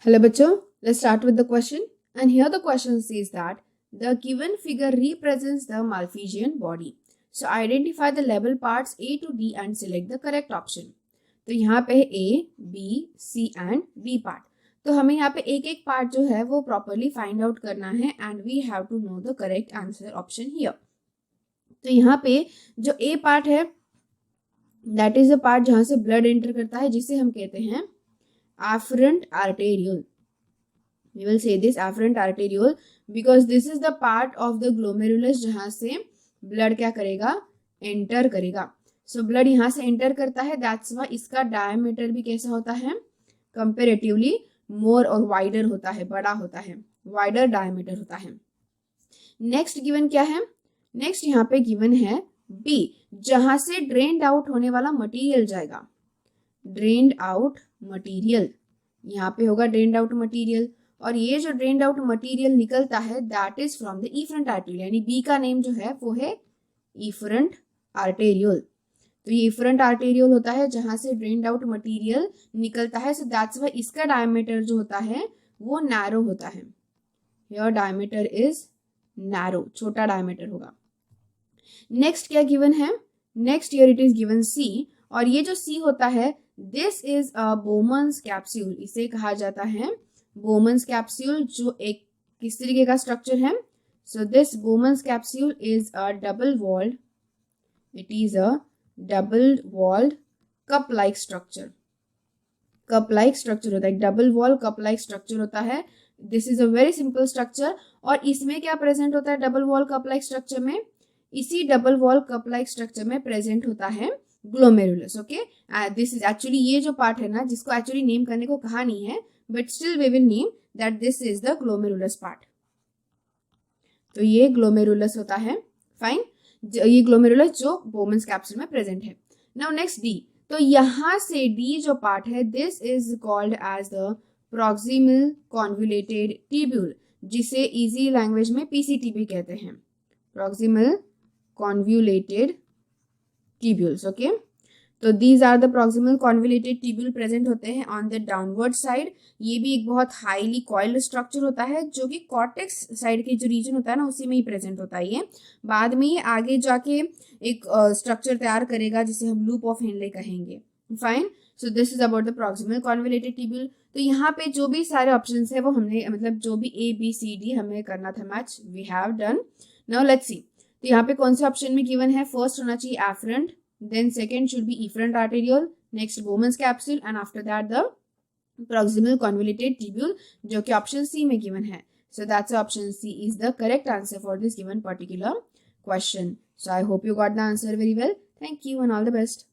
Hello bachcho, let's start with the question. And here the question says that the given figure represents the Malpighian body. So identify the level parts A to D and select the correct option. तो यहाँ पे है A, B, C and D part. तो हमें यहाँ पे एक एक पार्ट जो है वो प्रॉपरली फाइंड आउट करना है and we have to know the correct answer option here. तो यहाँ पे जो A पार्ट है दैट इज द पार्ट जहाँ से ब्लड एंटर करता है जिसे हम कहते हैं afferent arteriole. We will say this afferent arteriole because this is the part of the glomerulus जहाँ से blood क्या करेगा enter करेगा. So blood यहाँ से enter करता है, that's why इसका diameter भी कैसा होता है comparatively more और wider होता है, बड़ा होता है, wider diameter होता है. Next given क्या है? Next यहाँ पे given है B जहाँ से drained out होने वाला material जाएगा. ड्रेन्ड आउट मटेरियल यहाँ पे होगा ड्रेन्ड आउट मटेरियल और ये जो ड्रेन्ड आउट मटेरियल निकलता है that is from the efferent arterial यानी बी का नेम जो है वो है इफरेंट आर्टेरियल. तो ये इफरेंट आर्टेरियल होता है जहां से ड्रेन्ड आउट मटेरियल निकलता है. सो दैट्स व्हाई इसका डायमीटर जो होता है वो नैरो होता है. योर डायमीटर इज नैरो, छोटा डायमीटर होगा. नेक्स्ट क्या गिवन है? Next year it is given C और ये जो सी होता है this is a Bowman's capsule. इसे कहा जाता है बोमन्स कैप्सूल जो एक किस तरीके का स्ट्रक्चर है. So this Bowman's capsule is a double walled, it is a double walled cup like structure. Cup like structure होता है, double wall cup like structure होता है. This is a very simple structure और इसमें क्या present होता है double wall cup like structure में? इसी double wall cup like structure में प्रेजेंट होता है glomerulus. Okay, this is actually ये जो पार्ट है ना जिसको एक्चुअली नेम करने को कहा नहीं है but still we will name that this is the glomerulus part. तो ये ग्लोमेरुलस होता है. फाइन, ये ग्लोमेरुलस जो बोमन्स कैप्सूल में प्रेजेंट है. Now next D. तो यहां से डी जो पार्ट है this is called as the proximal convoluted tubule जिसे इजी लैंग्वेज में पीसीटीबी कहते हैं. Proximal convoluted tubules. Okay, तो these are the proximal convoluted tubule present होते हैं on the downward side. ये भी एक बहुत हाईली coiled structure होता है जो कि कॉर्टेक्स साइड के जो रीजन होता है ना उसी में ही प्रेजेंट होता है. ये बाद में ये आगे जाके एक स्ट्रक्चर तैयार करेगा जिसे हम लूप ऑफ हेनले कहेंगे. Fine, so this is about the proximal convoluted tubule. तो यहाँ पे जो भी सारे ऑप्शंस है वो हमने मतलब जो भी ए बी सी डी हमें करना था match we have done. Now let's see. तो यहाँ पे कौन से ऑप्शन में गिवन है? फर्स्ट होना चाहिए afferent, then second should be efferent arterial, next Bowman's capsule and after that the proximal convoluted tubule जो कि ऑप्शन सी में गिवन है. So that's option C is the correct answer for this given particular question. So I hope you got the answer very well. Thank you and all the best.